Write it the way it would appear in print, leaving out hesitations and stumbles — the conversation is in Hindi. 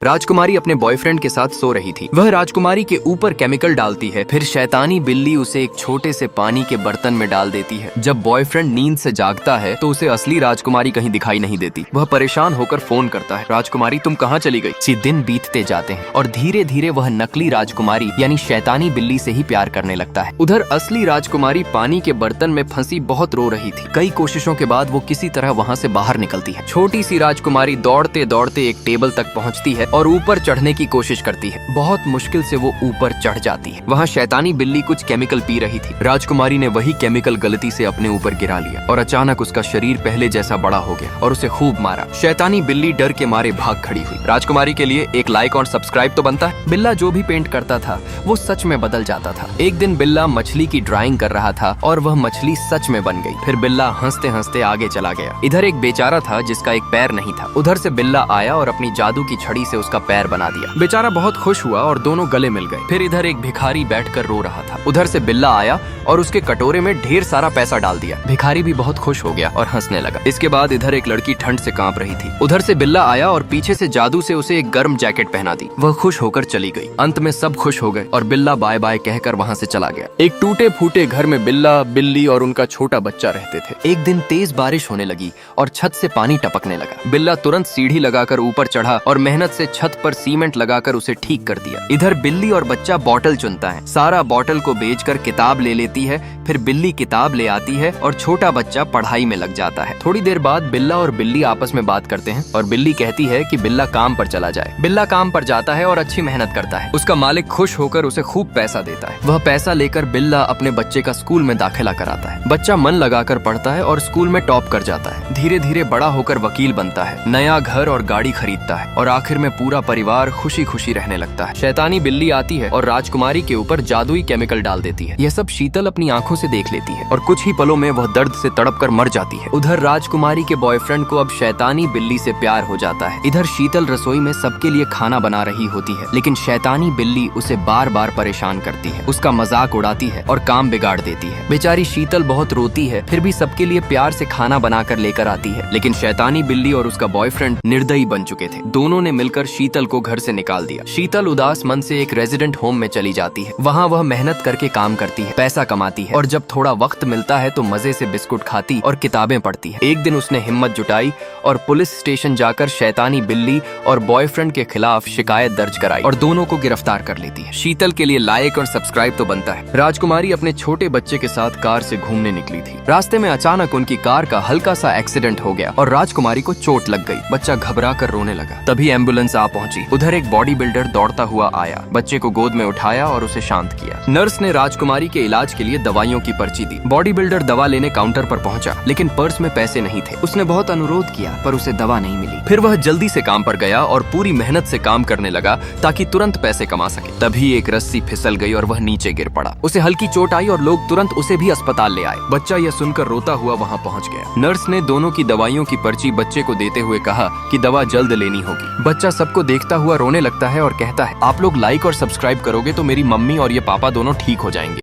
राजकुमारी अपने बॉयफ्रेंड के साथ सो रही थी। वह राजकुमारी के ऊपर केमिकल डालती है, फिर शैतानी बिल्ली उसे एक छोटे से पानी के बर्तन में डाल देती है। जब बॉयफ्रेंड नींद से जागता है तो उसे असली राजकुमारी कहीं दिखाई नहीं देती। वह परेशान होकर फोन करता है, राजकुमारी तुम कहाँ चली गई? दिन बीतते जाते हैं और धीरे धीरे वह नकली राजकुमारी यानी शैतानी बिल्ली से ही प्यार करने लगता है। उधर असली राजकुमारी पानी के बर्तन में फंसी बहुत रो रही थी। कई कोशिशों के बाद वो किसी तरह वहाँ से बाहर निकलती है। छोटी सी राजकुमारी दौड़ते दौड़ते एक टेबल तक पहुँचती है और ऊपर चढ़ने की कोशिश करती है। बहुत मुश्किल से वो ऊपर चढ़ जाती है। वहाँ शैतानी बिल्ली कुछ केमिकल पी रही थी। राजकुमारी ने वही केमिकल गलती से अपने ऊपर गिरा लिया और अचानक उसका शरीर पहले जैसा बड़ा हो गया और उसे खूब मारा। शैतानी बिल्ली डर के मारे भाग खड़ी हुई। राजकुमारी के लिए एक लाइक और सब्सक्राइब तो बनता है। बिल्ला जो भी पेंट करता था वो सच में बदल जाता था। एक दिन बिल्ला मछली की ड्राइंग कर रहा था और वह मछली सच में बन गई। फिर बिल्ला हंसते हंसते आगे चला गया। इधर एक बेचारा था जिसका एक पैर नहीं था। उधर से बिल्ला आया और अपनी जादू की छड़ी से उसका पैर बना दिया। बेचारा बहुत खुश हुआ और दोनों गले मिल गए। फिर इधर एक भिखारी बैठकर रो रहा था। उधर से बिल्ला आया और उसके कटोरे में ढेर सारा पैसा डाल दिया। भिखारी भी बहुत खुश हो गया और हंसने लगा। इसके बाद इधर एक लड़की ठंड से कांप रही थी। उधर से बिल्ला आया और पीछे से जादू से उसे एक गर्म जैकेट पहना दी। वह खुश होकर चली गई। अंत में सब खुश हो गए और बिल्ला बाय बाय कहकर वहाँ से चला गया। एक टूटे फूटे घर में बिल्ला, बिल्ली और उनका छोटा बच्चा रहते थे। एक दिन तेज बारिश होने लगी और छत से पानी टपकने लगा। बिल्ला तुरंत सीढ़ी लगाकर ऊपर चढ़ा और मेहनत से छत पर सीमेंट लगाकर उसे ठीक कर दिया। इधर बिल्ली और बच्चा बॉटल चुनता है। सारा बॉटल को बेचकर किताब ले लेती है। फिर बिल्ली किताब ले आती है और छोटा बच्चा पढ़ाई में लग जाता है। थोड़ी देर बाद बिल्ला और बिल्ली आपस में बात करते हैं और बिल्ली कहती है कि बिल्ला काम पर चला जाए। बिल्ला काम पर जाता है और अच्छी मेहनत करता है। उसका मालिक खुश होकर उसे खूब पैसा देता है। वह पैसा लेकर बिल्ला अपने बच्चे का स्कूल में दाखिला कराता है। बच्चा मन लगाकर पढ़ता है और स्कूल में टॉप कर जाता है। धीरे धीरे बड़ा होकर वकील बनता है, नया घर और गाड़ी खरीदता है और आखिर में पूरा परिवार खुशी खुशी रहने लगता है। शैतानी बिल्ली आती है और राजकुमारी के ऊपर जादुई केमिकल डाल देती है। यह सब शीतल अपनी आंखों से देख लेती है और कुछ ही पलों में वह दर्द से तड़प कर मर जाती है। उधर राजकुमारी के बॉयफ्रेंड को अब शैतानी बिल्ली से प्यार हो जाता है। इधर शीतल रसोई में सबके लिए खाना बना रही होती है, लेकिन शैतानी बिल्ली उसे बार बार परेशान करती है, उसका मजाक उड़ाती है और काम बिगाड़ देती है। बेचारी शीतल बहुत रोती है, फिर भी सबके लिए प्यार से खाना बनाकर लेकर आती है। लेकिन शैतानी बिल्ली और उसका बॉयफ्रेंड निर्दयी बन चुके थे। दोनों ने मिलकर शीतल को घर से निकाल दिया। शीतल उदास मन से एक रेजिडेंट होम में चली जाती है। वहाँ वह मेहनत करके काम करती है, पैसा कमाती है और जब थोड़ा वक्त मिलता है तो मजे से बिस्कुट खाती और किताबें पढ़ती है। एक दिन उसने हिम्मत जुटाई और पुलिस स्टेशन जाकर शैतानी बिल्ली और बॉयफ्रेंड के खिलाफ शिकायत दर्ज कराई और दोनों को गिरफ्तार कर लेती है। शीतल के लिए लाइक और सब्सक्राइब तो बनता है। राजकुमारी अपने छोटे बच्चे के साथ कार से घूमने निकली थी। रास्ते में अचानक उनकी कार का हल्का सा एक्सीडेंट हो गया और राजकुमारी को चोट लग गई। बच्चा घबरा कर रोने लगा। तभी एम्बुलेंस आ पहुंची। उधर एक बॉडी बिल्डर दौड़ता हुआ आया, बच्चे को गोद में उठाया और उसे शांत किया। नर्स ने राजकुमारी के इलाज के लिए दवाइयों की पर्ची दी। बॉडी बिल्डर दवा लेने काउंटर पर पहुंचा, लेकिन पर्स में पैसे नहीं थे। उसने बहुत अनुरोध किया पर उसे दवा नहीं मिली। फिर वह जल्दी से काम पर गया और पूरी मेहनत से काम करने लगा ताकि तुरंत पैसे कमा सके। तभी एक रस्सी फिसल गई और वह नीचे गिर पड़ा। उसे हल्की चोट आई और लोग तुरंत उसे भी अस्पताल ले आए। बच्चा यह सुनकर रोता हुआ वहाँ पहुँच गया। नर्स ने दोनों की दवाइयों की पर्ची बच्चे को देते हुए कहा कि दवा जल्द लेनी होगी। बच्चा सबको देखता हुआ रोने लगता है और कहता है, आप लोग लाइक और सब्सक्राइब करोगे तो मेरी मम्मी और ये पापा दोनों ठीक हो जाएंगे।